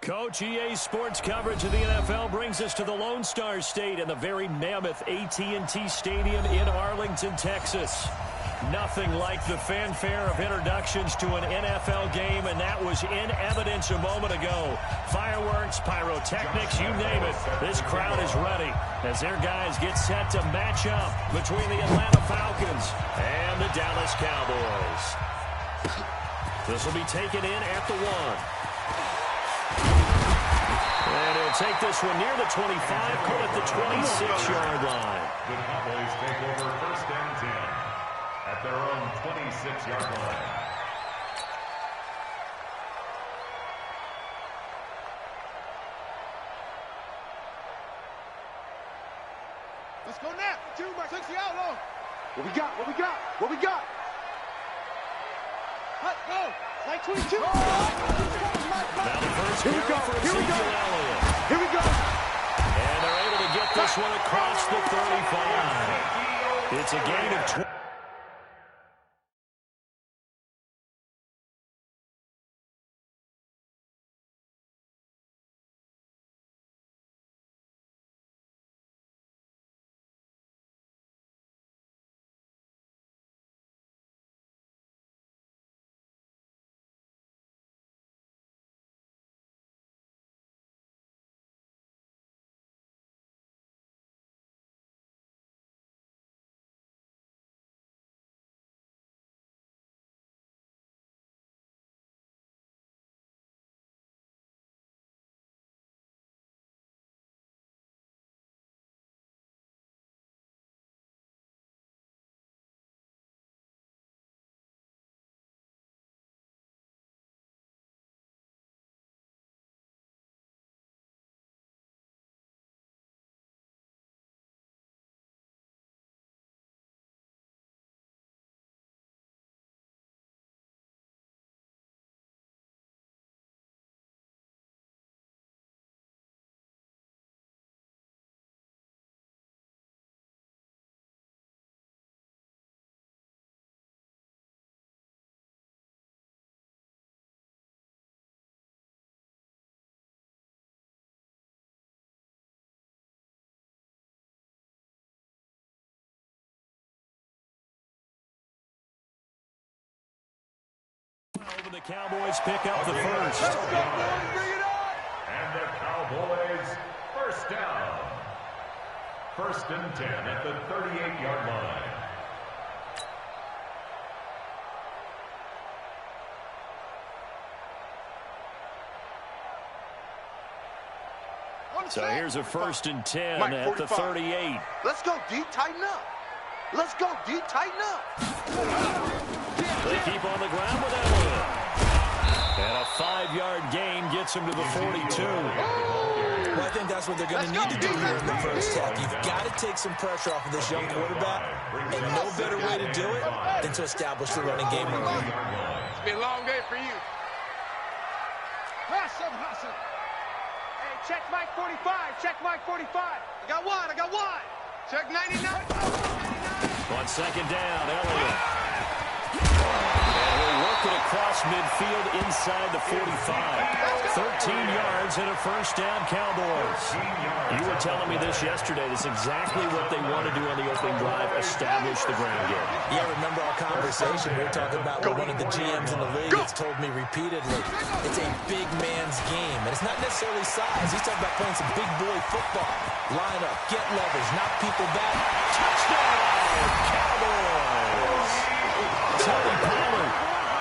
Coach, EA Sports coverage of the NFL brings us to the Lone Star State and the very mammoth AT&T Stadium in Arlington, Texas. Nothing like the fanfare of introductions to an NFL game, and that was in evidence a moment ago. Fireworks, pyrotechnics, you name it. This crowd is ready as their guys get set to match up between the Atlanta Falcons and the Dallas Cowboys. This will be taken in at the 1. And he'll take this one near the 25, call it the 26-yard line. The Cowboys take over 1st and 10 at their own 26-yard line. Let's go now. 2-6 out long. What we got? What we got? What we got? Let's go. Like 22. Now the first Here we go. Here we go. Here we go. And they're able to get this one across the 35. It's a gain of 20. The Cowboys pick up the first. Let's go, boys. Bring it on. And the Cowboys, 1st down. 1st and 10 at the 38-yard line. So here's a 1st and 10 at the 38. Let's go, D. Tighten up. Let's go, D. Tighten up. They keep on the ground with Elliott. And a 5-yard gain gets him to the 42. Well, I think that's what they're going to need to do here in the first half. You've got to take some pressure off of this young quarterback, and no better way to do it than to establish the running game early. It's been a long day for you. Hustle. Hey, check Mike 45. Check Mike 45. I got one. Check 99. On 2nd down, Elliott. And he'll work it across midfield inside the 45. 13 yards and a 1st down, Cowboys. You were telling me this yesterday. This is exactly what they want to do on the opening drive, establish the ground game. Yeah, remember our conversation. We were talking about what one of the GMs in the league has told me repeatedly. It's a big man's game, and it's not necessarily size. He's talking about playing some big boy football. Line up, get leverage, knock people back. Touchdown, Cowboys! Tony Pollard,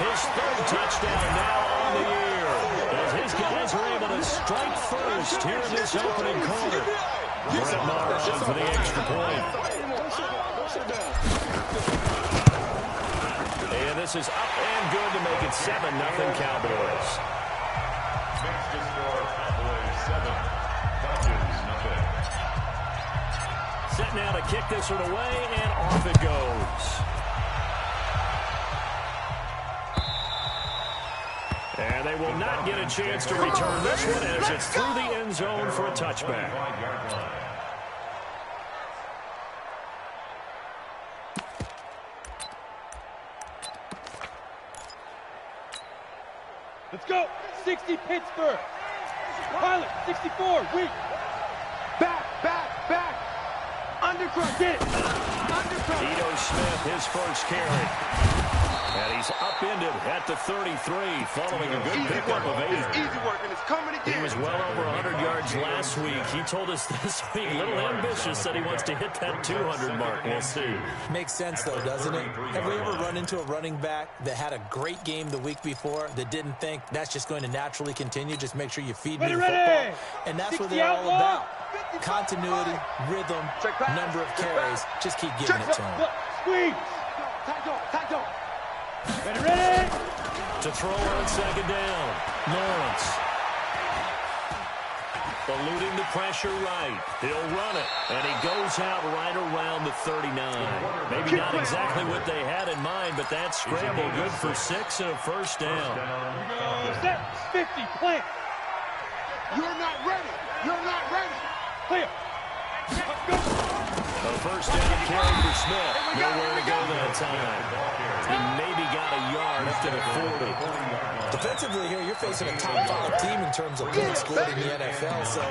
his 3rd touchdown now on the year. As his guys are able to strike first here in this opening quarter. Brett Maher on for the extra point. And this is up and good to make it 7-0 Cowboys. Next to score, Cowboys 7. Falcons nothing. Set now to kick this one away, and off it goes. And they will not get a chance to return this one as it's through the end zone for a touchback. Let's go. 60 Pittsburgh. Pilot, 64, weak. Back, back, back. Undercut, get it. Undercut. Ito Smith, his first carry. And he's upended at the 33, following a good pickup of 8. It's easy work, and it's coming again. He was well over 100 yards last week. He told us this week, a little ambitious, said he wants to hit that 200 mark. We'll see. Makes sense, though, doesn't it? Have we ever run into a running back that had a great game the week before that didn't think that's just going to naturally continue? Just make sure you feed me the football. And that's what they're all about. Continuity, rhythm, number of carries. Just keep giving it to him. Squeeze. Tight on. Ready. To throw on second down. Lawrence. Eluding the pressure right. He'll run it. And he goes out right around the 39. Maybe not exactly what they had in mind, but that scramble good for 6 and a first down. Set 50, plant. You're not ready. Clear. Let's go. A first down carry for Smith. Nowhere to go that time. He maybe got a yard up to the 40. Defensively here, you're facing a top 5 team in terms of points scored in the NFL. So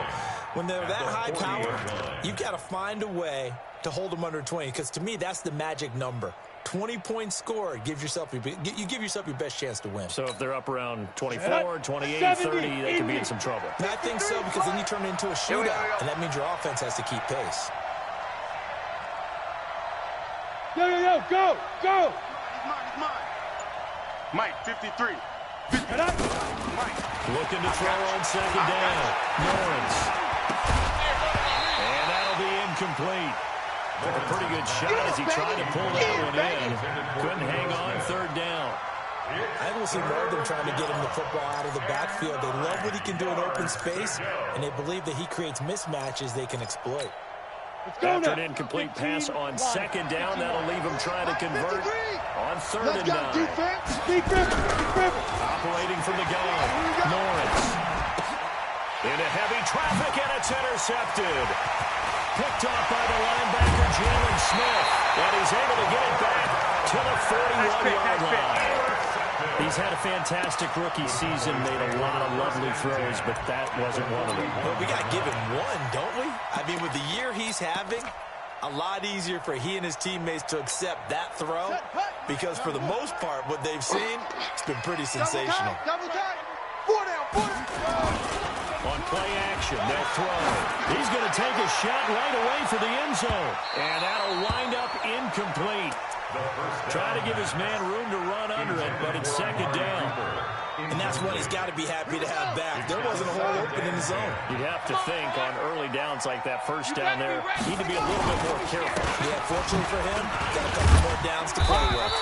when they're that high power, you've got to find a way to hold them under 20. Because to me, that's the magic number. 20 points scored, you give yourself your best chance to win. So if they're up around 24, 28, 30, they could be in some trouble. And I think so, because then you turn it into a shootout, and that means your offense has to keep pace. Go. He's mine. Mike, 53. Mike. Looking to throw on second down. Lawrence. And that'll be incomplete. Took a pretty good shot as he tried to pull that one in. Couldn't hang on third down. I will see more of them trying to get him the football out of the backfield. They love what he can do in open space, and they believe that he creates mismatches they can exploit. After an incomplete pass on second down, that'll leave him trying to convert on third and 9. Operating from the gun, Lawrence. Into heavy traffic, and it's intercepted. Picked off by the linebacker, Jalen Smith. And he's able to get it back to the 41-yard line. He's had a fantastic rookie season, made a lot of lovely throws, but that wasn't one of them. Well, we got to give him one, don't we? I mean, with the year he's having, a lot easier for he and his teammates to accept that throw, because for the most part, what they've seen, it's been pretty sensational. Double tight. 4 down. On play action, they'll throw. He's going to take a shot right away for the end zone. And that'll wind up incomplete. Trying to give his man room to run under it, but it's second down. And that's one he's got to be happy to have back. There wasn't a hole open in the zone. You'd have to think on early downs like that first down there, need to be a little bit more careful. Yeah, fortunately for him, got a couple more downs to play with.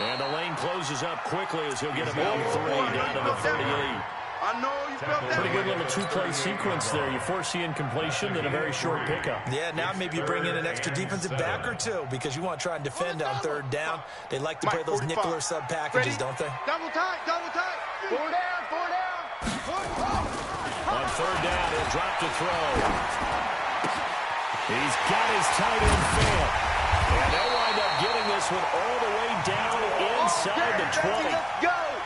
And the lane closes up quickly as he'll get about 3 down to the 38. I know you felt that. Pretty good little 2-play sequence there. You force the incompletion, then a very short pickup. Yeah, now maybe you bring in an extra defensive back or two because you want to try and defend on third down. They like to play those nickel or sub packages, don't they? Double tight. 4 down. On third down, he'll drop to throw. He's got his tight end fail. And they'll wind up getting this one all the way down inside the 20.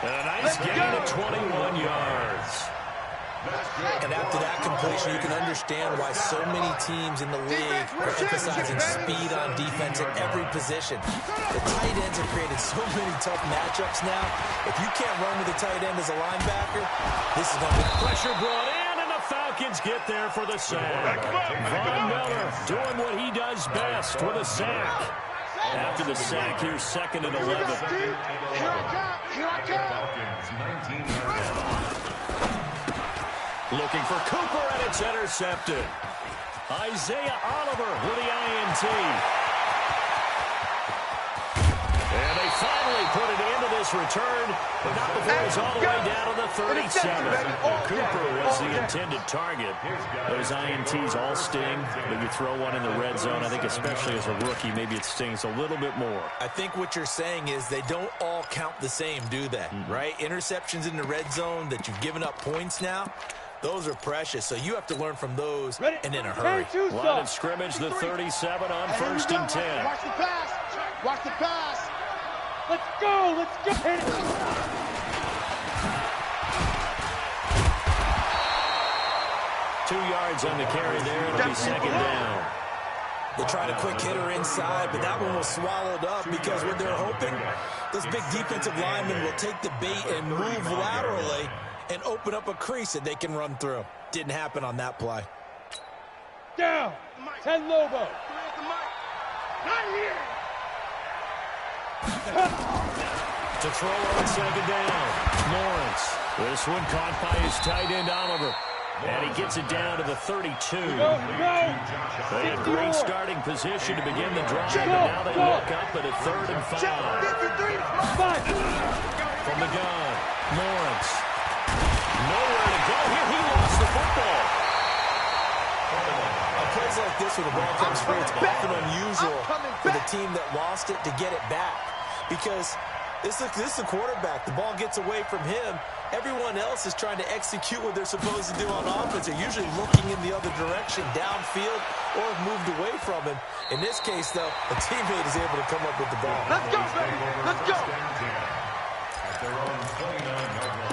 And a nice gain of 21 yards. And after that completion, you can understand why so many teams in the league are emphasizing speed on defense at every position. The tight ends have created so many tough matchups now. If you can't run with a tight end as a linebacker, this is going to be pressure brought in, and the Falcons get there for the sack. Von Miller doing what he does best with a sack. After the sack, here's second and 11. Here I come. Looking for Cooper, and it's intercepted. Isaiah Oliver with the INT. And they finally put an end to this return, but not before it's all the way down to the 37. Cooper was the intended target. Those INTs all sting, but you throw one in the red zone, I think especially as a rookie, maybe it stings a little bit more. I think what you're saying is they don't all count the same, do they? Right? Interceptions in the red zone that you've given up points now, those are precious, so you have to learn from those and in a hurry. Line of scrimmage, the 37 on first and 10. Watch the pass. Watch the pass. Let's go. 2 yards on the carry there. It'll be second down. They tried a quick hitter inside, but that one was swallowed up because what they're hoping, those big defensive linemen will take the bait and move laterally and open up a crease that they can run through. Didn't happen on that play. Down. 10 Lobo. Not here. To throw on second down, Lawrence. This one caught by his tight end, Oliver. And he gets it down to the 32. They had great starting position to begin the drive, but now they look up at a 3rd and 5. From the gun, Lawrence. Nowhere to go here. He lost the football. Plays like this where the ball comes free, it's often unusual for the team that lost it to get it back. Because this is the quarterback. The ball gets away from him. Everyone else is trying to execute what they're supposed to do on offense. They're usually looking in the other direction, downfield, or have moved away from him. In this case, though, a teammate is able to come up with the ball. Let's go, baby. Let's go. At their own 29-yard line.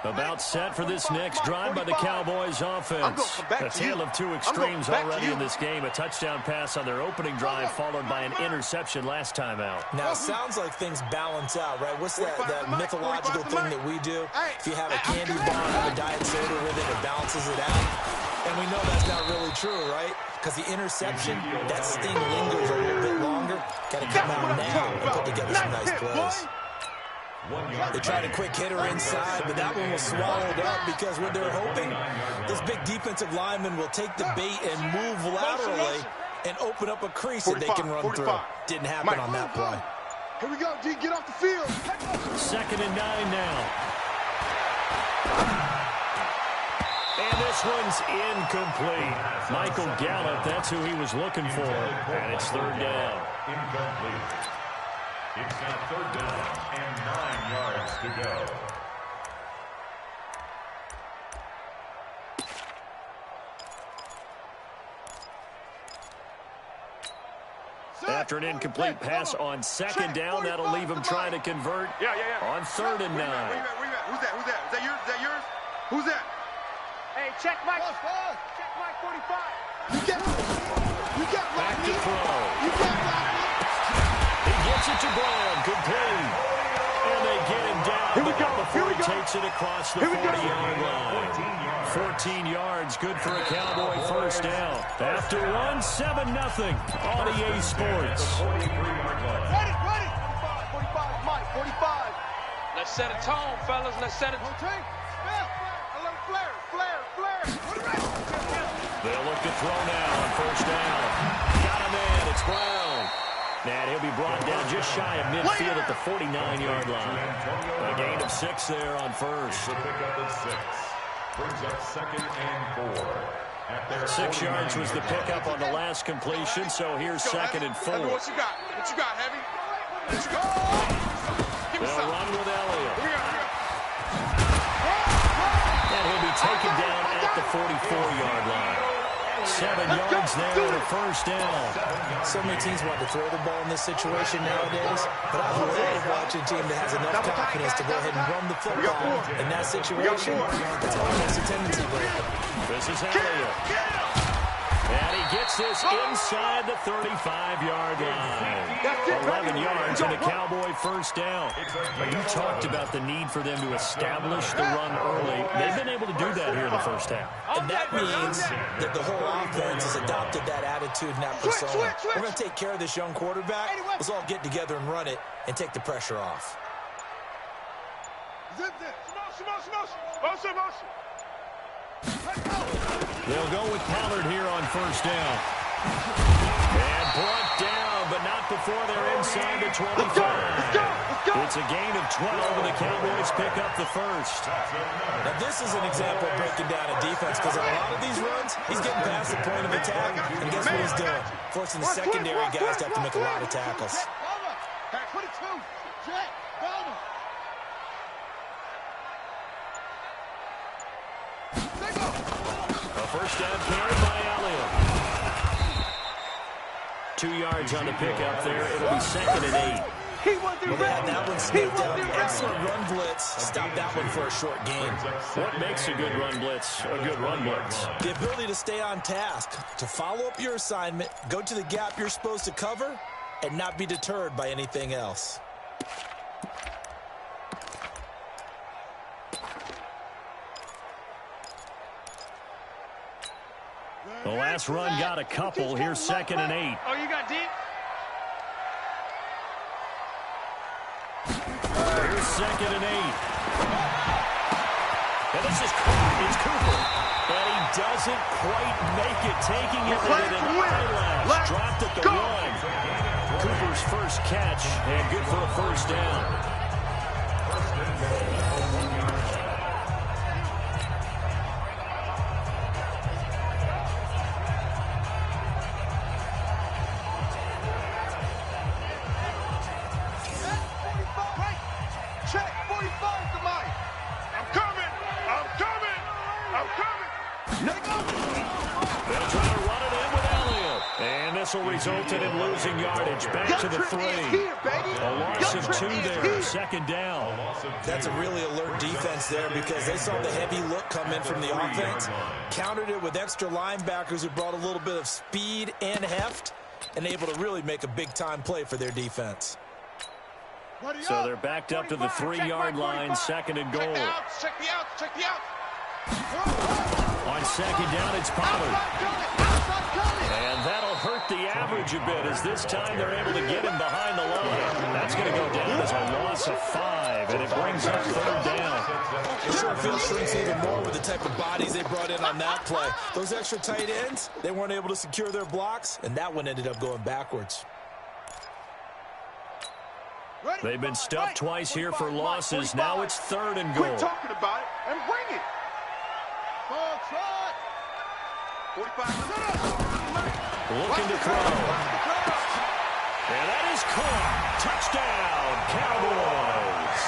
About set for this next drive by the Cowboys offense. A tale of two extremes already in this game. A touchdown pass on their opening drive followed by an interception last time out. Now, it sounds like things balance out, right? What's that mythological thing that we do? If you have a candy bar, have a diet soda with it, it balances it out. And we know that's not really true, right? Because the interception, that sting lingers a little bit longer. Got to come out now and put together some nice plays. They tried a quick hitter inside, but that one was swallowed up because what they're hoping, this big defensive lineman will take the bait and move laterally and open up a crease that they can run through. Didn't happen on that play. Here we go, D. Get off the field. 2nd and 9 now. And this one's incomplete. Michael Gallup, that's who he was looking for. And it's 3rd down. Incomplete. It's now 3rd down and 9 yards to go. After an incomplete pass on 2nd down, that'll leave him trying to convert on 3rd and 9. Who's that? Is that yours? Who's that? Hey, check Mike. Check Mike 45. You get back to throw. You get Gets it to Brown, complete. And they get him down, but not before he takes it across the 40-yard line. 14 yards, good for a Cowboy 1st down. After one, 7-0 on EA Sports. Ready. 45, Mike, 45. Let's set a tone, fellas. Let's set a tone. Flare. They'll look to throw now on 1st down. Got him in, it's Brown. And he'll be brought down just shy of midfield at the 49-yard line. A gain of 6 there on 1st. The pickup is 6. Brings up 2nd and 4. 6 yards was the pickup on the last completion, so here's 2nd and 4. What you got, Heavy? Let's go. They'll run with Elliott. And he'll be taken down at the 44-yard line. 7 yards there on a 1st down. So many teams want to throw the ball in this situation nowadays, but I love watching a team that has enough confidence to go ahead and run the football in that situation. It's almost a tendency breaker. This is Elliott. And he gets this inside the 35-yard line. 11 yards and a Cowboy 1st down. You talked about the need for them to establish the run early. They've been able to do that here in the 1st half. And that means that the whole offense has adopted that attitude and that persona. We're going to take care of this young quarterback. Let's all get together and run it and take the pressure off. They'll go with Pollard here on 1st down. And brought down, but not before they're inside the 25. It's a gain of 12, and the Cowboys pick up the 1st. Now, this is an example of breaking down a defense, because on a lot of these runs, he's getting past the point of attack, and guess what he's doing? Forcing the secondary guys to have to make a lot of tackles. A 1st down carry by Elliott. 2 yards on the pickup there. It'll be 2nd and 8. Well, they had that one sniffed out. Excellent run blitz. Stop that one for a short gain. What makes a good run blitz a good run blitz? The ability to stay on task, to follow up your assignment, go to the gap you're supposed to cover, and not be deterred by anything else. The last run got a couple. Here's 2nd and 8. Oh, you got deep? Here's 2nd and 8. And this is it's Cooper. And he doesn't quite make it. Taking it into an eyelash. Dropped at the 1. Cooper's first catch. And good for a first down. Will resulted in losing yardage. Back to the 3. A loss of 2 there. 2nd down. That's a really alert defense there because they saw the heavy look come in from the offense, countered it with extra linebackers who brought a little bit of speed and heft, and able to really make a big-time play for their defense. So they're backed up to the 3-yard line. 2nd and goal. Check the outs. Check the outs. On 2nd down, it's Pollard. And that'll hurt the average a bit as this time they're able to get him behind the line. That's going to go down as a loss of 5, and it brings up 3rd down. The short field shrinks even more with the type of bodies they brought in on that play. Those extra tight ends, they weren't able to secure their blocks, and that one ended up going backwards. They've been stuffed twice here for losses. Now it's 3rd and goal. Quit talking about it and bring it. 45. Looking to throw. And that is caught. Touchdown, Cowboys.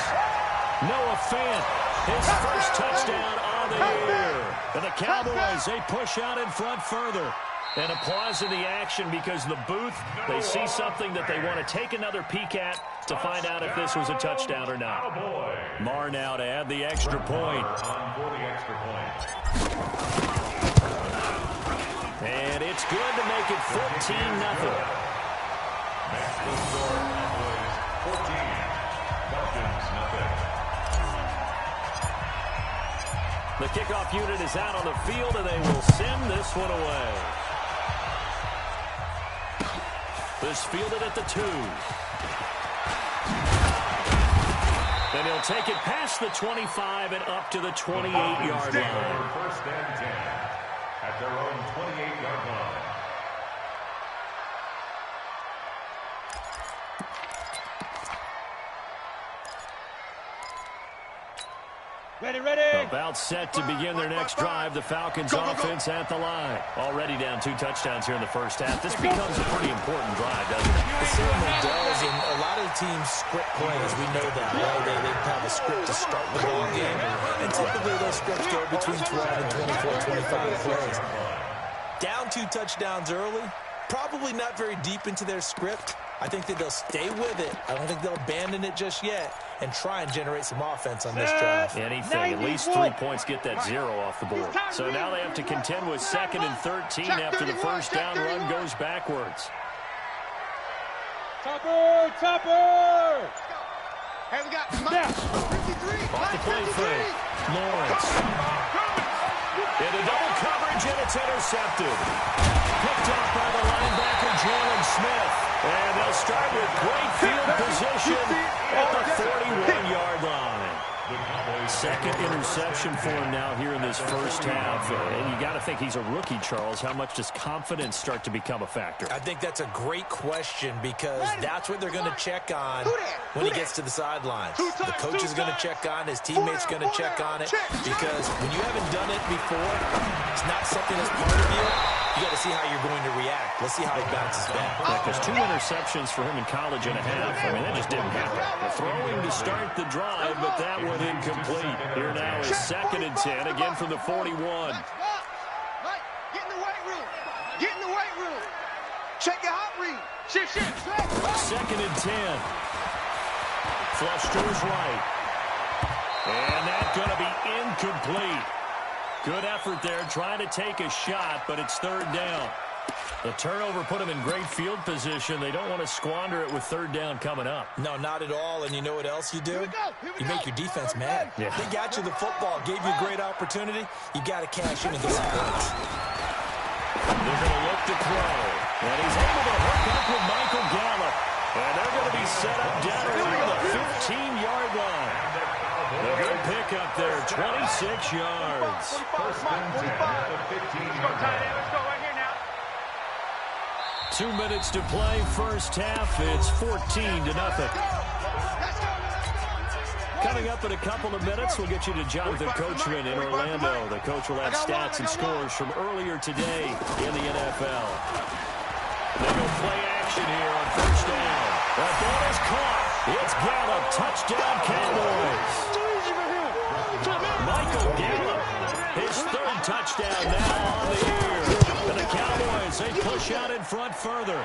Noah Fant, his first touchdown on the year. And the Cowboys, they push out in front further. And applause in the action because the booth, they see something that they want to take another peek at to find out if this was a touchdown or not. Marr now to add the extra point. And it's good to make it 14-0. The kickoff unit is out on the field, and they will send this one away. This fielded at the 2. Then he'll take it past the 25 and up to the 28-yard line. First and 10 at their own 28-yard line. Ready. About set to begin their next drive. The Falcons offense at the line. Already down 2 touchdowns here in the first half. This becomes a pretty important drive, doesn't it? It certainly does, and a lot of teams script plays. We know that, right? They have a script to start the ball game, and typically those scripts go between 12 and 24, 25 plays. Down 2 touchdowns early, probably not very deep into their script. I think that they'll stay with it. I don't think they'll abandon it just yet and try and generate some offense on this drive. Anything, at least 3 points, get that 0 off the board. So now they have to contend with 2nd and 13 after the first down run goes backwards. Topper! Hey, we got 53. Off the play fake. Lawrence. Into double coverage, and it's intercepted. Picked off by the linebacker, Jalen Smith. And they'll start with great field position at the 41-yard line. Second interception for him now here in this first half. And you got to think he's a rookie, Charles. How much does confidence start to become a factor? I think that's a great question because that's what they're going to check on when he gets to the sidelines. The coach is going to check on, his teammates going to check on it because when you haven't done it before, it's not something that's part of you. You got to see how you're going to react. Let's see how he bounces back. Because 2 interceptions for him in college and a half. I mean, that just didn't happen. The throwing to start the drive, but that one incomplete. Here now is 2nd and 10, again from the 41. Get in the weight room. Get in the weight room. Check your hot read. Shift. 2nd and 10. Flush to his right. And that's going to be incomplete. Good effort there trying to take a shot, but it's third down. The turnover put him in great field position. They don't want to squander it with third down coming up. No, not at all. And you know what else you do? You make your defense mad. Yeah. They got you the football, gave you a great opportunity. You got to cash in and get some points. They're going to look to throw. And he's able to hook up with Michael Gallup. And they're going to be set up down around the 15-yard line. A good pickup there, 26 yards. First and 10 at the 15-yard line. 2 minutes to play, first half. It's 14-0. Coming up in a couple of minutes, we'll get you to Jonathan Coachman in Orlando. The coach will have stats and scores from earlier today in the NFL. They go play action here on first down. The ball is caught. It's Gallup. Touchdown, Cowboys. Michael Gallup, his third touchdown now on the year. And the Cowboys, they push out in front further.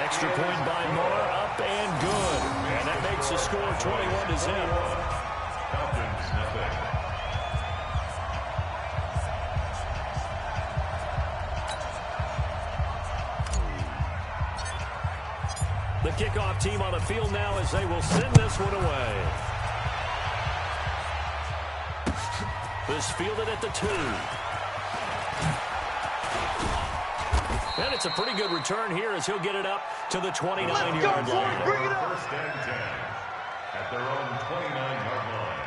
Extra point by Moore, up and good. And that makes the score 21-0. Falcons, nothing. The kickoff team on the field now as they will send this one away. This fielded at the 2. And it's a pretty good return here as he'll get it up to the 29-yard line. Bring it up. First and 10 at their own 29-yard line.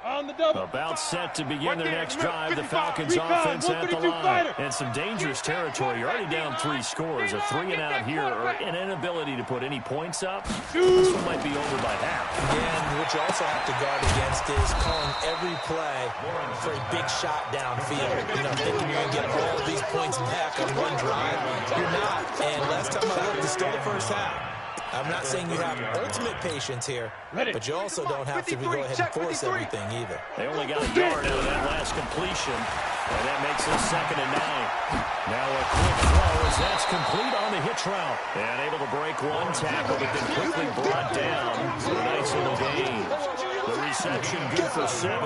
On the double. About set to begin their next drive. The Falcons offense at the line. And some dangerous territory. You're already down 3 scores. A 3-and-out here or an inability to put any points up. This one might be over by half. And what you also have to guard against is calling every play for a big shot downfield. You know, thinking you're going to get all of these points back on one drive. You're not. And last time I looked, it's still the first half. I'm not saying you have ultimate patience here, but you also don't have to go ahead and force everything either. They only got a yard out of that last completion, and that makes it 2nd and 9. Now a quick throw as that's complete on the hitch route. And able to break one tackle, but then quickly brought down for a nice little gain. The reception good for 7.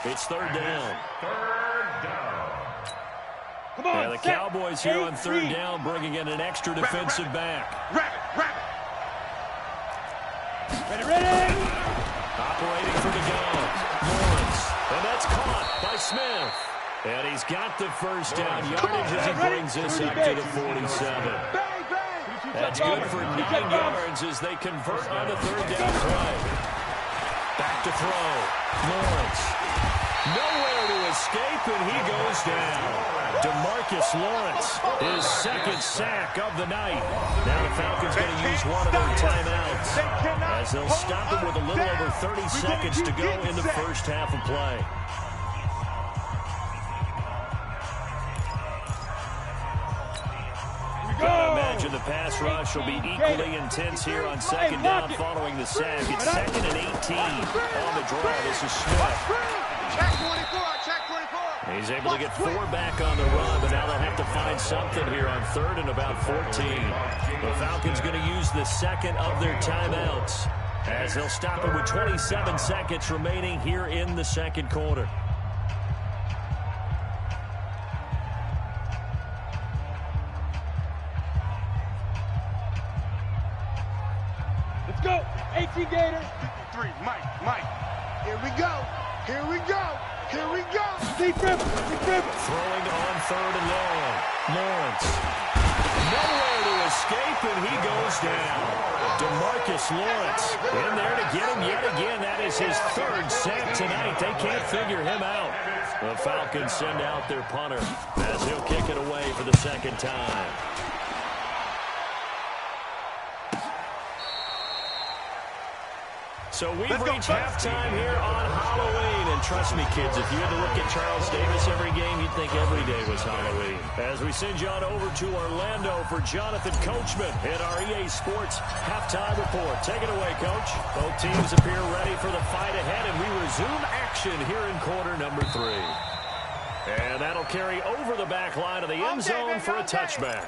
It's third down. Third down. Come on, the Cowboys here on third down, bringing in an extra defensive back. Rabbit. Ready. Operating for the gun. Lawrence. And that's caught by Smith. And he's got the first down yardage as he brings this up to the 47. That's good for 9 yards as they convert on the third down play. Back to throw. Lawrence. Nowhere to escape, and he goes down. DeMarcus Lawrence, his 2nd sack of the night. Now the Falcons going to use one of their timeouts as they'll stop it with a little over 30 seconds to go in the first half of play. I imagine the pass rush will be equally intense here on 2nd down following the sack. It's 2nd and 18 on the draw. This is Smith. Check 24. He's able to get 4 back on the run, but now they'll have to find something here on 3rd and about 14. The Falcons going to use the 2nd of their timeouts as they'll stop it with 27 seconds remaining here in the 2nd quarter. Let's go. 18 Gators. 3, Mike. Here we go. Deep river. Throwing on 3rd and long. Lawrence. Nowhere to escape, and he goes down. DeMarcus Lawrence in there to get him yet again. That is his 3rd sack tonight. They can't figure him out. The Falcons send out their punter as he'll kick it away for the 2nd time. So we've reached halftime here on Halloween. And trust me, kids, if you had to look at Charles Davis every game, you'd think every day was Halloween. As we send you on over to Orlando for Jonathan Coachman in our EA Sports halftime report. Take it away, Coach. Both teams appear ready for the fight ahead, and we resume action here in quarter number 3. And that'll carry over the back line of the end zone for a touchback.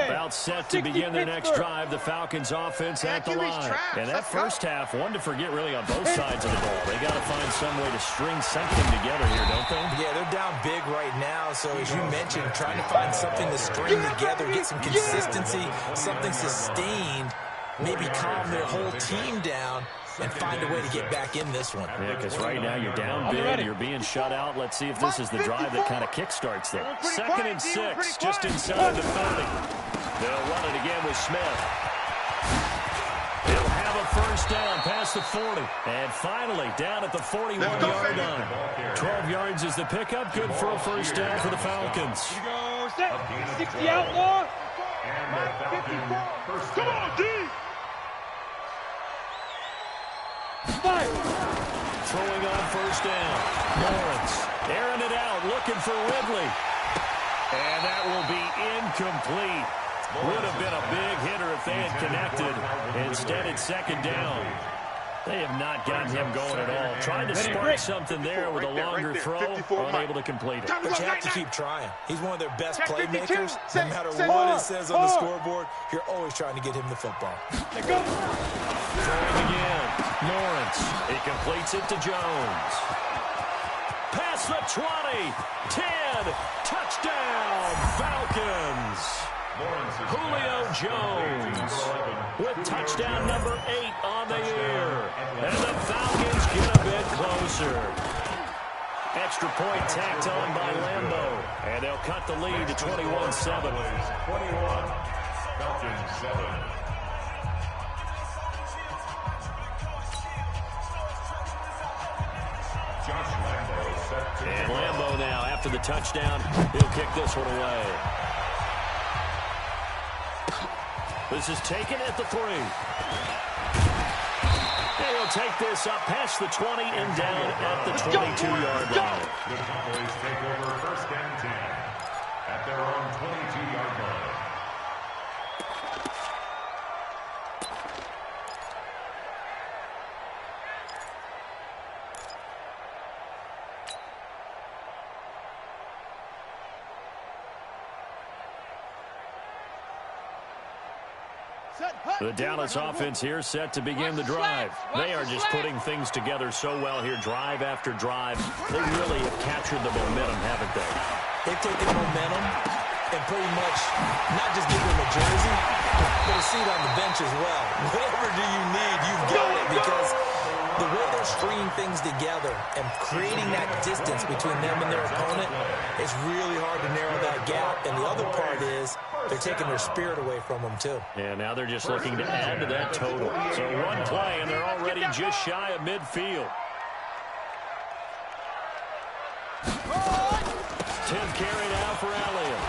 About set to begin their next drive, the Falcons offense at the line. And that first half, one to forget really on both sides of the ball. They got to find some way to string something together here, don't they? Yeah, they're down big right now. So as you mentioned, trying to find something to string together, get some consistency, something sustained, maybe calm their whole team down and find a way to get back in this one. Yeah, because right now you're down big, you're being shut out. Let's see if this is the drive that kind of kickstarts them. 2nd and 6, just inside the 30. They'll run it again with Smith. They'll have a first down past the 40. And finally, down at the 41-yard line. 12 yards is the pickup. Good for a first down for the Falcons. 60 outlaw. Come on, D! Throwing on first down. Lawrence airing it out, looking for Ridley. And that will be incomplete. Would have been a big hitter if they had connected. Instead, it's 2nd down. They have not gotten him going at all. Trying to spark something there with a longer throw, unable to complete it. But you have to keep trying. He's one of their best playmakers. No matter what it says on the scoreboard, you're always trying to get him the football. Throwing again. Lawrence. He completes it to Jones. Past the 20. 10. Touchdown, Falcons. Julio Jones with touchdown number 8 on the year. And the Falcons get a bit closer. Extra point tacked on by Lambeau. And they'll cut the lead to 21-7. 21. Falcons 7. And Lambeau now, after the touchdown, he'll kick this one away. This is taken at the 3. And he'll take this up past the 20 and down at the 22-yard line. The Cowboys take over 1st and 10 at their own 22-yard line. The Dallas offense here set to begin the drive. They are just putting things together so well here, drive after drive. They really have captured the momentum, haven't they? They've taken momentum and pretty much not just give them a jersey, but a seat on the bench as well. Whatever do you need, you've got it, because the way they're stringing things together and creating that distance between them and their opponent, it's really hard to narrow that gap. And the other part is they're taking their spirit away from them, too. Yeah, now they're just looking to add to that total. So one play, and they're already just shy of midfield. 10th carry now for Elliott.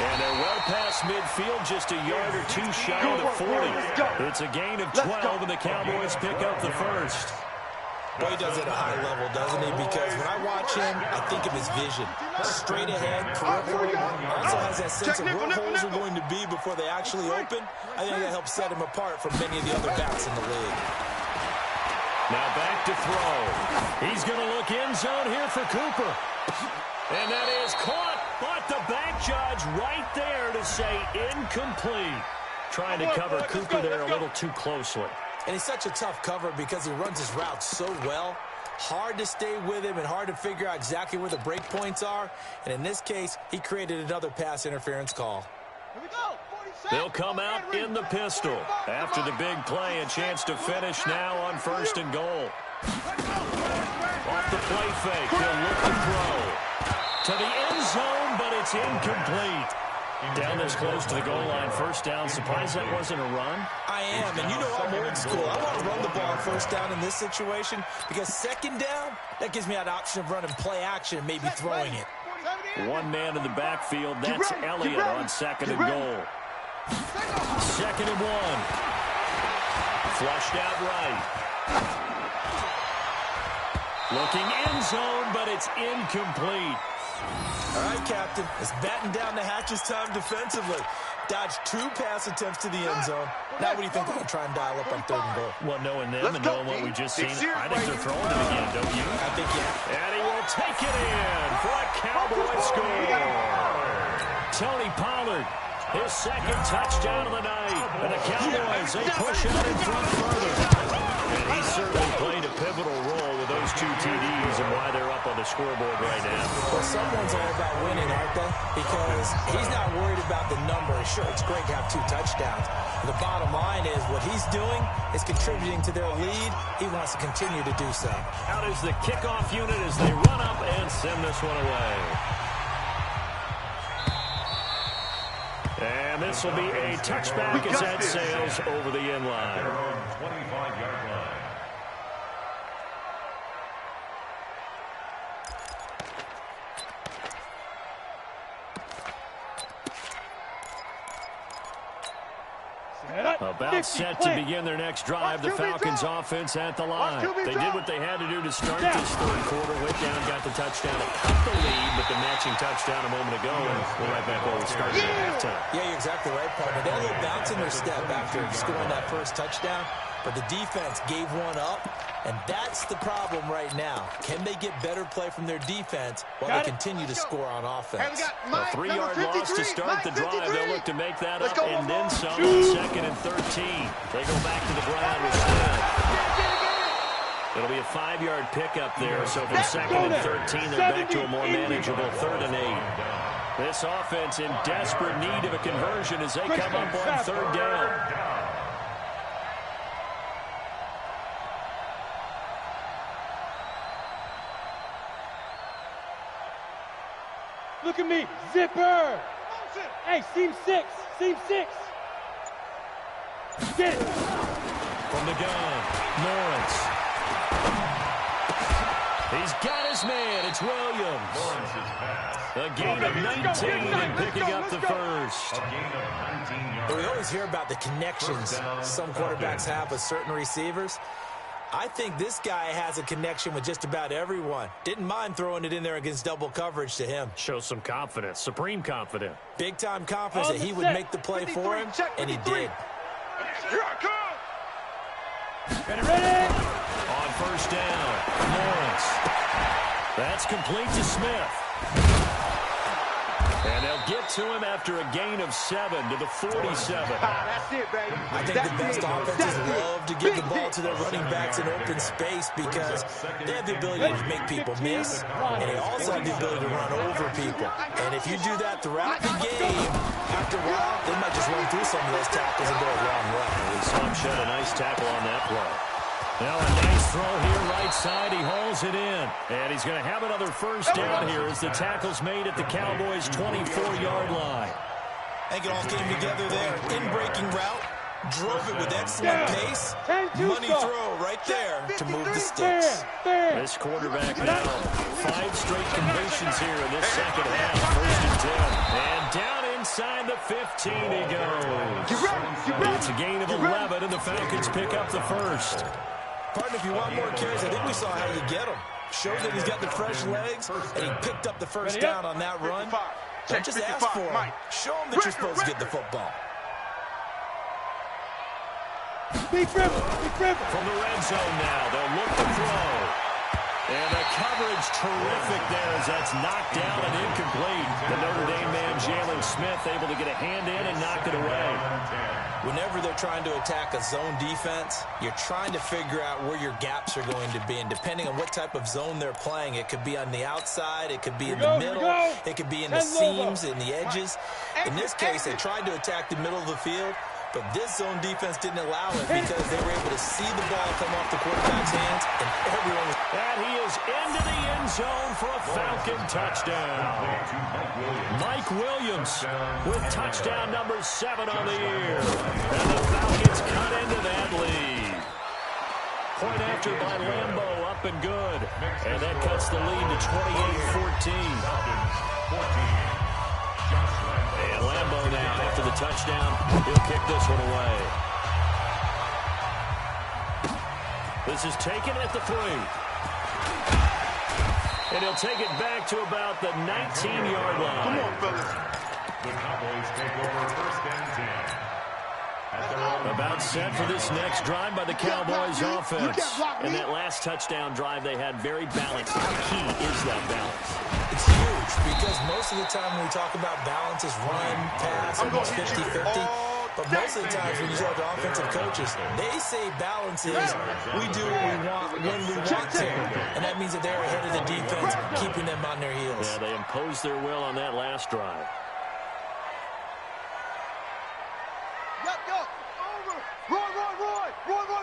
And they're well past midfield, just a yard or two shy of the 40. It's a gain of 12, and the Cowboys pick up the first. Well, he does it at a high level, doesn't he? Because when I watch him, I think of his vision. Straight ahead, peripheral. Also has that sense of where holes are going to be before they actually open. I think that helps set him apart from many of the other backs in the league. Now back to throw. He's going to look end zone here for Cooper. And that is caught, but the back judge right there to say incomplete. Trying to cover Cooper there a little too closely. And he's such a tough cover because he runs his route so well. Hard to stay with him and hard to figure out exactly where the break points are. And in this case, he created another pass interference call. Here we go. They'll come out in the pistol. After the big play, a chance to finish now on 1st and goal. Off the play fake, he'll look to throw. To the end zone, but it's incomplete. Down this close to the goal line, first down. Surprised that wasn't a run? I am, and you know I'm old school. I want to run the ball first down in this situation because second down, that gives me an option of running play action and maybe throwing it. One man in the backfield. That's Elliott on second and goal. Second and one. Flushed out right. Looking end zone, but it's incomplete. All right, Captain. It's batten down the hatches time defensively. Dodged 2 pass attempts to the end zone. Now what do you think they're going to try and dial up on third and goal? Well, knowing them and knowing what we just seen, I think they're throwing it again, don't you? I think, yeah. And he will take it in for a Cowboy score. Tony Pollard, his second touchdown of the night. And the Cowboys, they push out in front further. And he certainly played a pivotal role with those 2 TDs and why they're up on the scoreboard right now. Well, someone's all about winning, aren't they? Because he's not worried about the number. Sure, it's great to have 2 touchdowns. The bottom line is what he's doing is contributing to their lead. He wants to continue to do so. Out is the kickoff unit as they run up and send this one away. And this will be a touchback as that sails over the end line. 25-yard line. About set to begin their next drive. The Falcons offense at the line. They did what they had to do to start this third quarter. Went down, got the touchdown to cut the lead, but the matching touchdown a moment ago, and we're right back where we started at halftime. Yeah, you're exactly right, partner. They had a little bounce in their step after scoring that first touchdown, but the defense gave one up, and that's the problem right now. Can they get better play from their defense while they continue to score on offense? A 3-yard loss to start the drive. They'll look to make that up and then some on second and 13. They go back to the ground with Smith. It'll be a 5-yard pickup there, so from second and 13, they're back to a more manageable 3rd and 8. This offense in desperate need of a conversion as they come up on 3rd down. Look at me, zipper. Hey, seam 6, seam 6. Get it. From the gun, Lawrence. He's got his man. It's Williams. A gain of 19 and picking up the first. We always hear about the connections some quarterbacks have with certain receivers. I think this guy has a connection with just about everyone. Didn't mind throwing it in there against double coverage to him. Shows some confidence, supreme confidence. Big-time confidence that he would make the play for him, and he did. Here I come. Ready. On first down, Lawrence. That's complete to Smith. And they'll get to him after a gain of 7 to the 47. That's it, baby. I think the best offenses love to give the ball to their running backs in open space because they have the ability to make people miss, and they also have the ability to run over people. And if you do that throughout the game, after a while, they might just run through some of those tackles and go a long way. We saw him shed a nice tackle on that play. Now a nice throw here, right side. He hauls it in. And he's going to have another first down here as the tackle's made at the Cowboys' 24-yard line. I think it all came together there. In-breaking route. Drove it with excellent pace. Money throw right there to move the sticks. This quarterback now, 5 straight completions here in this second half. First and 10. And down inside the 15 he goes. It's a gain of 11, and the Falcons pick up the first. Partner, if you want more carries, I think we saw how you get them. Shows that he's got the fresh legs, and he picked up the first down on that run. Don't just ask for him. Show him that you're supposed to get the football. From the red zone now, they'll look to throw. And the coverage terrific there as that's knocked down and incomplete. The Notre Dame man, Jalen Smith, able to get a hand in and knock it away. Whenever they're trying to attack a zone defense, you're trying to figure out where your gaps are going to be. And depending on what type of zone they're playing, it could be on the outside, it could be in the middle, it could be in the seams, in the edges. In this case, they tried to attack the middle of the field. But this zone defense didn't allow it because they were able to see the ball come off the quarterback's hands, and everyone was... And he is into the end zone for a Falcon touchdown. Mike Williams with touchdown number 7 on the year. And the Falcons cut into that lead. Point after by Lambo, up and good. And that cuts the lead to 28-14. And Lambo now, after the touchdown, he'll kick this one away. This is taken at the 3. And he'll take it back to about the 19-yard line. Come on, fellas. The Cowboys take over first and 10. About set for this next drive by the Cowboys offense. And that last touchdown drive they had very balanced. How key is that balance? It's huge because most of the time when we talk about balance is run, pass, almost 50-50. But most of the times when you talk to offensive coaches, they say balance is we do what we want when we want to. And that means that they're ahead of the defense, keeping them on their heels. Yeah, they imposed their will on that last drive.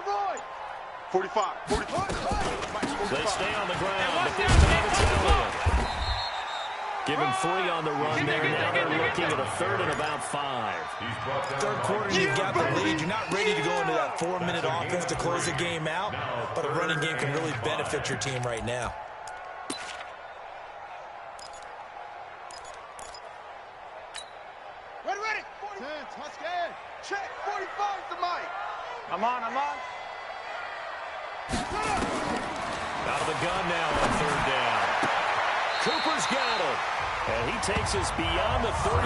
Roy. 45. They stay on the ground, but this time it's Elliott. Give him 3 on the run there. Now they're looking at a 3rd and about 5. Third quarter, you've got the lead. You're not ready to go into that 4-minute offense to close the game out, but a running game can really benefit your team right now. Ready. 10, Tuscan. Check. 45 to Mike. I'm on. Out of the gun now on 3rd down. Cooper's got it. And he takes us beyond the 35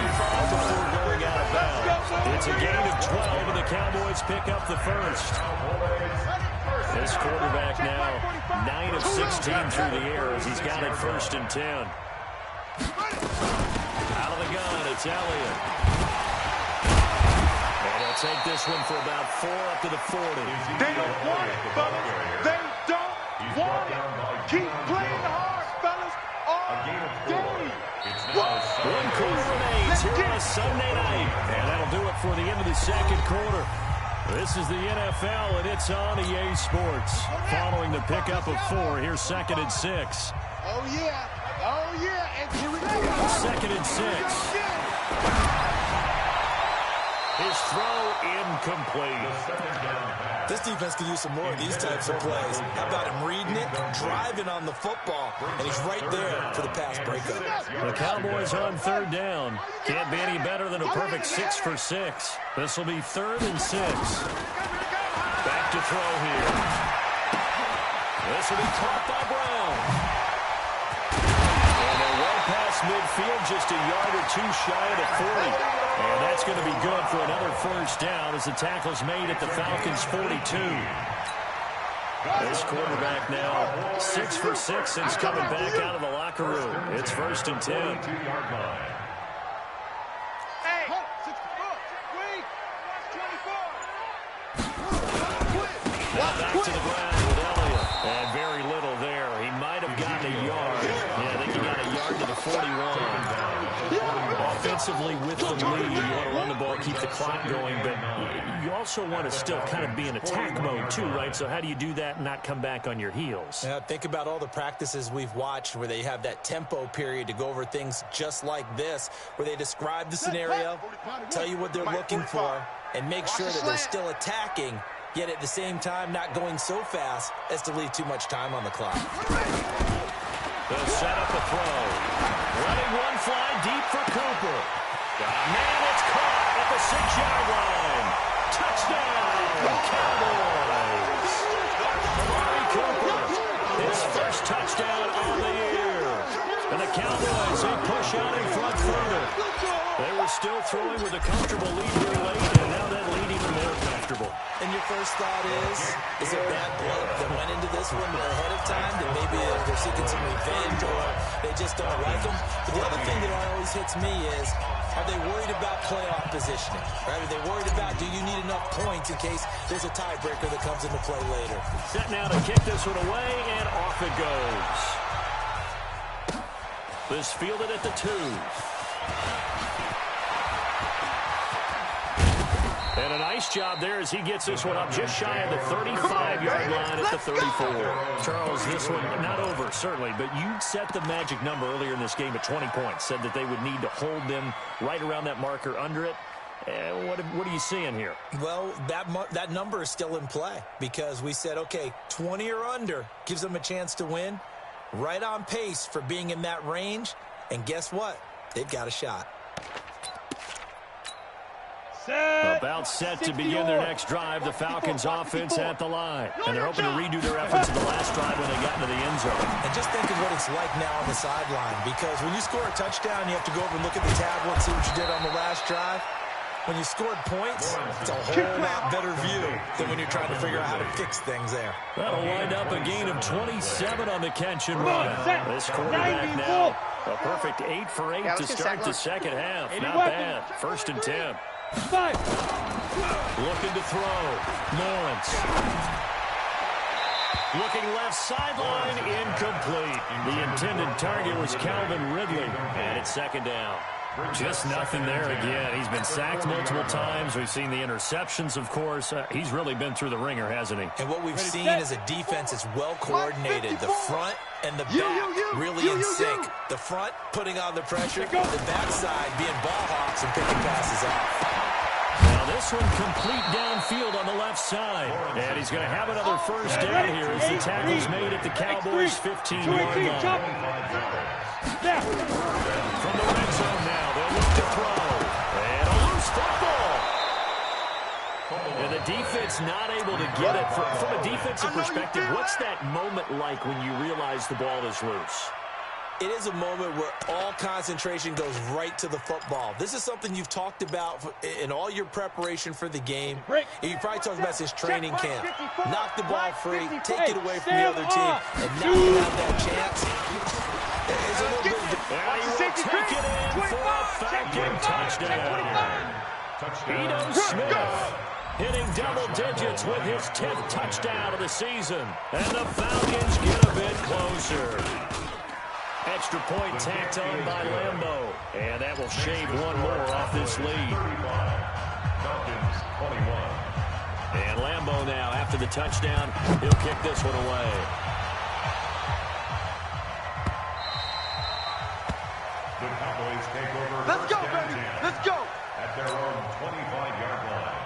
before going out of bounds. It's a gain of 12, and the Cowboys pick up the first. This quarterback now 9 of 16 through the air as he's got it 1st and 10. Out of the gun, it's Elliott. And he'll take this one for about 4 up to the 40. They don't want it, fellas. They don't want it. Keep playing hard, fellas. All game. One quarter remains here on a Sunday night. And that'll do it for the end of the second quarter. This is the NFL, and it's on EA Sports. Following the pickup of 4, here's 2nd and 6. Oh, yeah. And here we go. 2nd and 6. His throw incomplete. This defense can use some more of these types of plays. How about him reading it, driving on the football, and he's right there for the pass breakup. The Cowboys on 3rd down. Can't be any better than a perfect 6 for 6. This will be 3rd and 6. Back to throw here. This will be caught by Brown. And they're well past midfield, just a yard or 2 shy of the 40. And that's going to be good for another 1st down as the tackle's made at the Falcons' 42. This quarterback now 6 for 6 since coming back out of the locker room. It's 1st and 10. Now back to the ground with Elliott. And very little there. He might have gotten a yard. Yeah, I think he got a yard to the 41. Offensively with the lead, you want to run the ball, keep the clock going, but you also want to still kind of be in attack mode too, right? So how do you do that and not come back on your heels? Yeah, think about all the practices we've watched where they have that tempo period to go over things just like this, where they describe the scenario, tell you what they're looking for, and make sure that they're still attacking, yet at the same time not going so fast as to leave too much time on the clock. They'll set up a throw. Running one fly deep for Cooper. Man, it's caught at the 6-yard line. Touchdown, Cowboys. Amari Cooper, his first touchdown on the year. And the Cowboys, they push out in front further. They were still throwing with a comfortable lead here late, and now that lead even more comfortable. And your first thought is it bad blood that went into this one ahead of time, that maybe they're seeking some revenge or they just don't like them? But the other thing that always hits me is, are they worried about playoff positioning? Right? Are they worried about, do you need enough points in case there's a tiebreaker that comes into play later? Set now to kick this one away, and off it goes. This fielded at the 2. And a nice job there as he gets this one up just shy of the 35-yard line at the 34. Charles, this one not over, certainly, but you set the magic number earlier in this game at 20 points. Said that they would need to hold them right around that marker under it. What are you seeing here? Well, that number is still in play because we said, okay, 20 or under gives them a chance to win. Right on pace for being in that range. And guess what? They've got a shot. About set to begin their next drive. The Falcons offense at the line. And they're hoping to redo their efforts in the last drive when they got into the end zone. And just think of what it's like now on the sideline. Because when you score a touchdown, you have to go over and look at the tablet and see what you did on the last drive. When you scored points, it's a whole lot better view than when you're trying to figure out how to fix things there. That'll wind up a gain of 27 on the catch and run. This quarterback now, a perfect 8 for 8 to start the second half. Not bad. 1st and 10. Looking to throw. Lawrence. Looking left sideline, incomplete. The intended target was Calvin Ridley, and it's 2nd down. Just nothing there again. He's been sacked multiple times. We've seen the interceptions, of course. He's really been through the ringer, hasn't he? And what we've seen is a defense that's well coordinated. The front and the back really in sync. The front putting on the pressure, the backside being ball hawks and picking passes off. Now this one complete downfield on the left side. And he's going to have another 1st down here as the tackle's made at the Cowboys' 15-yard line. From the red zone now, they'll look to throw. And a loose football. And the defense not able to get it. From a defensive perspective, what's that moment like when you realize the ball is loose? It is a moment where all concentration goes right to the football. This is something you've talked about in all your preparation for the game. You probably talked about this training camp. Knock the ball free, take it away from the other team, and now you have that chance. It's a little bit of take it in for a Falcon touchdown. Ito Smith hitting double digits with his 10th touchdown of the season. And the Falcons get a bit closer. Extra point tacked on by Lambeau. And that will shave one more off this lead. Falcons 21. And Lambeau now, after the touchdown, he'll kick this one away. The Cowboys take over. Let's go, baby. Let's go. At their own 25-yard line.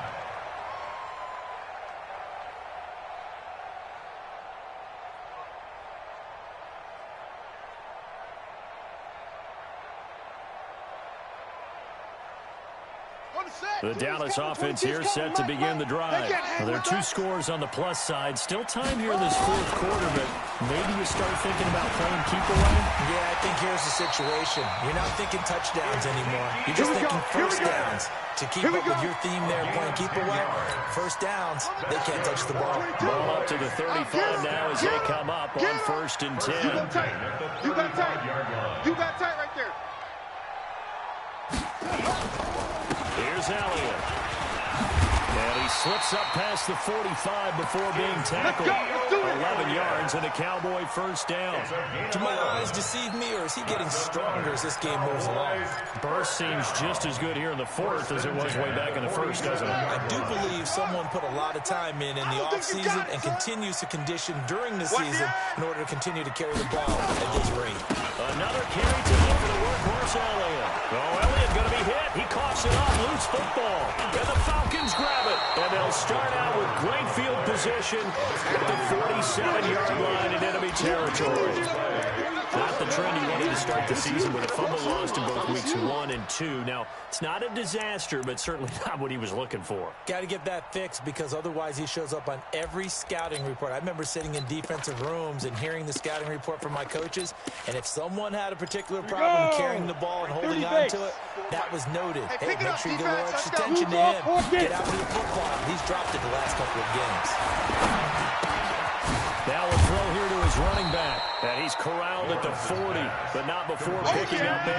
The Dallas offense here set to begin the drive. Well, there are 2 scores on the plus side. Still time here in this 4th quarter, but maybe you start thinking about playing keep away? Yeah, I think here's the situation. You're not thinking touchdowns anymore. You're just thinking 1st downs. To keep up with your theme there, playing keep away, 1st downs, they can't touch the ball. Ball up to the 35 now as they come up on 1st and 10. You got tight. You got tight. You got tight right there. Here's Elliott. And he slips up past the 45 before being tackled. 11 yards and a Cowboy 1st down. Do my eyes deceive me, or is he getting stronger as this game moves along? Burst seems just as good here in the 4th as it was way back in the 1st, doesn't it? I do believe someone put a lot of time in the offseason and continues to condition during the season in order to continue to carry the ball at this rate. Another carry today for the workhorse Elliott. Oh, Elliott going to be hit. He coughs it up. Loose football. And the Falcons grab it. And they'll start out with great field position at the 47-yard line in enemy territory. Not the trend he wanted to start the season with a fumble lost in both weeks 1 and 2. Now, it's not a disaster, but certainly not what he was looking for. Got to get that fixed because otherwise he shows up on every scouting report. I remember sitting in defensive rooms and hearing the scouting report from my coaches, and if someone had a particular problem carrying the ball and holding on to it, that was noted. Hey, make sure you give a little extra attention to him. Get out to the football. He's dropped it the last couple of games. Now we'll throw here to his running back. And he's corralled at the 40, but not before picking up 8.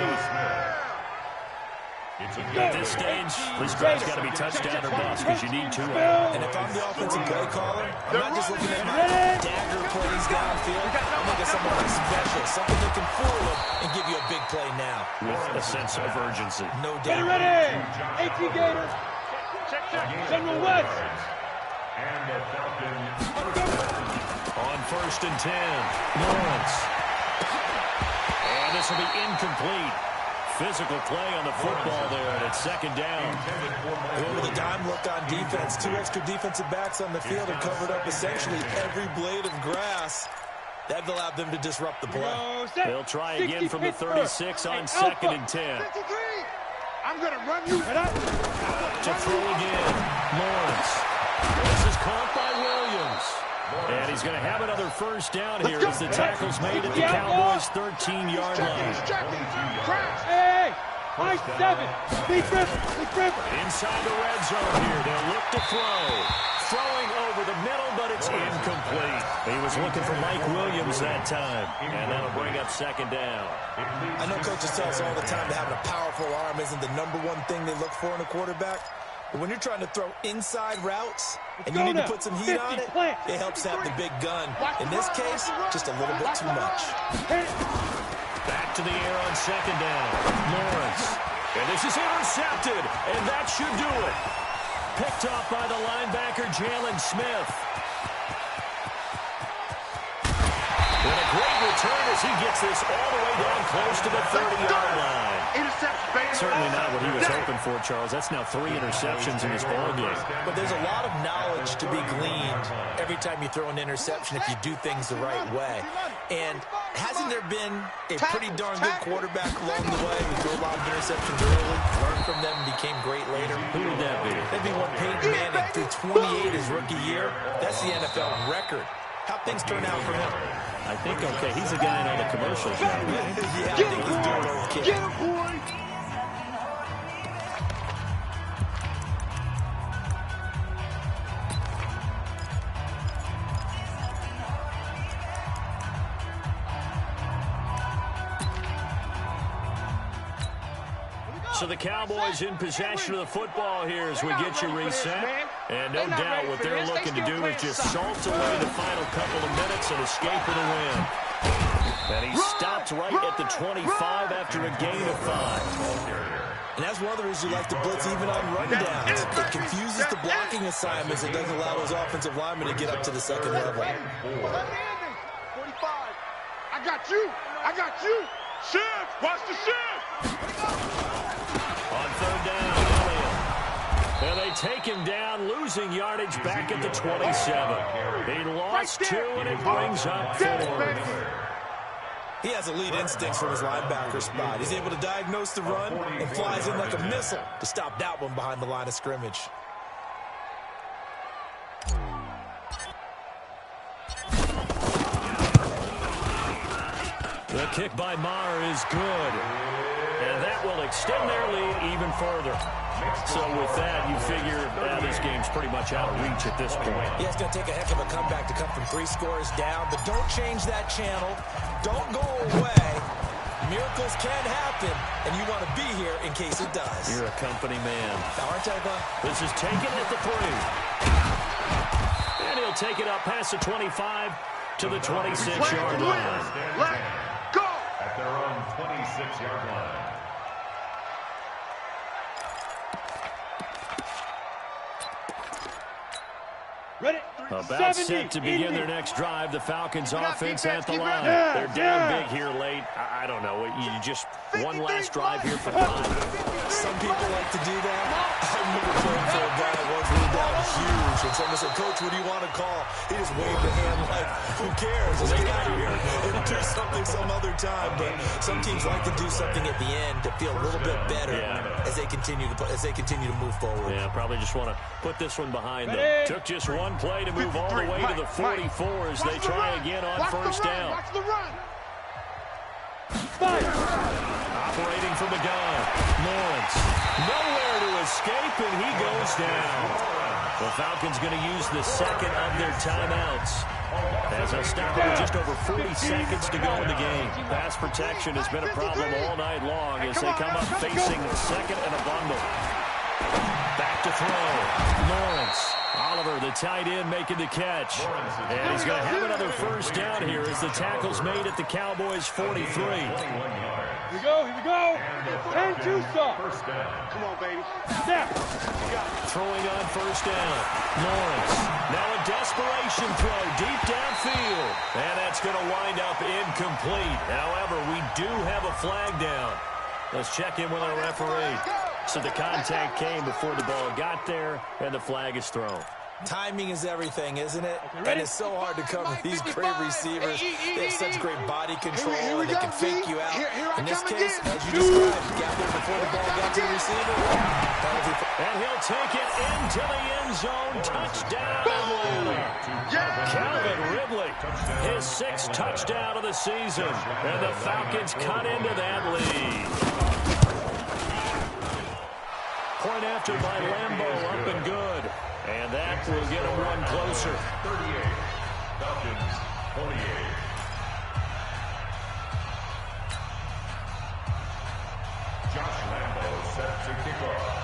At this stage, this drive's got to be touchdown or bust because you need 2 of them. And if I'm the offensive play caller, I'm not just looking at my dagger plays downfield. I'm looking at something like special, something that can fool him and give you a big play now. With a sense of urgency. No doubt. Ready, 18 Gators. General West. And the Falcons. On 1st and 10, Lawrence. And this will be incomplete. Physical play on the football there, and it's 2nd down. With a dime look on defense, 2 extra defensive backs on the field and covered up essentially every blade of grass. That allowed them to disrupt the play. They'll try again from the 36 on 2nd and 10. I'm going to run you. To throw again, Lawrence. This is caught by Williams. And he's going to have another 1st down here as the tackle's made at the Cowboys' 13-yard line. Hey, high 7. Big ripper. Inside the red zone here. They'll look to throw. Throwing over the middle, but it's incomplete. He was looking for Mike Williams that time. And that'll bring up 2nd down. I know coaches tell us all the time that having a powerful arm isn't the #1 thing they look for in a quarterback. But when you're trying to throw inside routes and you need to put some heat on it, it helps to have the big gun. In this case, just a little bit too much. Back to the air on 2nd down. Lawrence. And this is intercepted. And that should do it. Picked off by the linebacker, Jalen Smith. And a great return as he gets this all the way down close to the 30-yard line. Certainly not what he was hoping for, Charles. That's now 3 interceptions in his ballgame. But there's a lot of knowledge to be gleaned every time you throw an interception if you do things the right way. And hasn't there been a pretty darn good quarterback along the way who threw a lot of interceptions early, learned from them, and became great later? Who would that be? That'd be one Peyton Manning threw 28 his rookie year. That's the NFL record. How'd things turn out for him? I think okay. He's a guy in all the commercials now, right? Yeah, I think he's doing okay. Get him, boy! So the Cowboys in possession of the football here as we get you reset. And no doubt what they're looking to do is just salt away the final couple of minutes and escape with a win. And he stopped right at the 25 after a gain of 5. And that's one of the reasons you like to blitz even on rundowns. It confuses the blocking assignments. It doesn't allow those offensive linemen to get up to the second level. 45. I got you. I got you. Shift. Watch the shift. On 3rd down, Elliott. And they take him down, losing yardage back at the 27. He lost 2, and it brings up 4. He has elite instincts from his linebacker spot. He's able to diagnose the run and flies in like a missile to stop that one behind the line of scrimmage. The kick by Maher is good. And that will extend their lead even further. So with that, you figure this game's pretty much out of reach at this point. Yeah, it's going to take a heck of a comeback to come from 3 scores down. But don't change that channel. Don't go away. Miracles can happen, and you want to be here in case it does. You're a company man. Now, aren't I, Glenn? This is taken at the 3. And he'll take it up past the 25 to the 26-yard line. Let go! At their own 26-yard line. Ready? About set to begin their next drive. The Falcons offense at the line. They're down big here late. I don't know. You just one last drive here for fun. Some people like to do that. I remember playing for a guy that once went down huge. And someone said, Coach, what do you want to call? He just waved a hand like, who cares? Let's get out of here and do something some other time. But some teams like to do something at the end to feel a little bit better as they continue to move forward. Yeah, probably just want to put this one behind them. Took just one play to move all the way to the 44 as they try again on 1st down. Watch the run. Operating from the gun, Lawrence. Nowhere to escape, and he goes down. The Falcons going to use the second of their timeouts as they'll stop it with just over 40 seconds to go in the game. Pass protection has been a problem all night long as they come up facing second and a bundle. Back to throw, Lawrence. Oliver, the tight end, making the catch. And he's going to have another 1st down here as the tackle's made at the Cowboys' 43. Here we go. 10-2 stop. Come on, baby. Step. throwing on first down. Lawrence. Now a desperation throw deep downfield. And that's going to wind up incomplete. However, we do have a flag down. Let's check in with our referee. So the contact came before the ball got there, and the flag is thrown. Timing is everything, isn't it? And it's so hard to cover these great receivers. They have such great body control, and they can fake you out. In this case, as you described, he got there before the ball got to the receiver. And he'll take it into the end zone. Touchdown, Atlanta. Calvin Ridley, his 6th touchdown of the season. And the Falcons cut into that lead. Point after by Lambeau, up and good. And that will get him one closer. 38. Falcons, 28. Josh Lambeau set to kick off.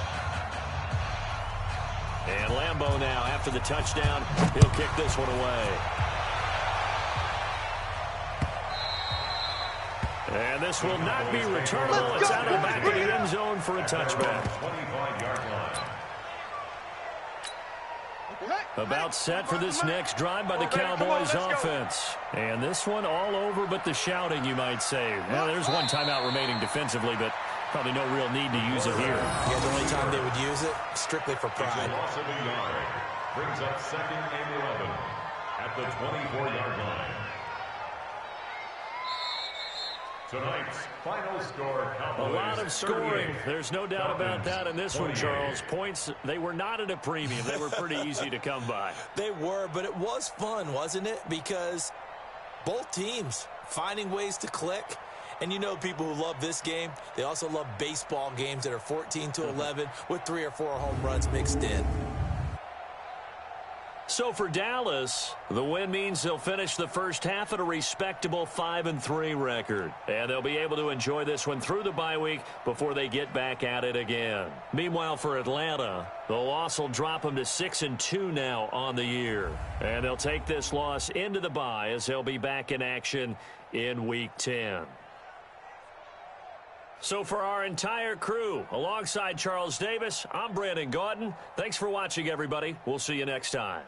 And Lambeau now, after the touchdown, he'll kick this one away. And this will not be returnable. It's out of the back of the end zone for a touchback. 25-yard line. About set for this next drive by the Cowboys offense. And this one all over but the shouting, you might say. Well, there's one timeout remaining defensively, but probably no real need to use it here. Yeah, the only time they would use it, strictly for pride. Loss of a yard. Brings up 2nd and 11 at the 24-yard line. Tonight's final score, Cowboys, a lot of scoring. 38. There's no doubt about that in this one, Charles. Points, they were not at a premium. They were pretty easy to come by. They were, but it was fun, wasn't it? Because both teams finding ways to click. And you know people who love this game, they also love baseball games that are 14-11 with 3 or 4 home runs mixed in. So for Dallas, the win means they'll finish the first half at a respectable 5-3 record. And they'll be able to enjoy this one through the bye week before they get back at it again. Meanwhile, for Atlanta, the loss will drop them to 6-2 now on the year. And they'll take this loss into the bye as they'll be back in action in Week 10. So for our entire crew, alongside Charles Davis, I'm Brandon Gaudin. Thanks for watching, everybody. We'll see you next time.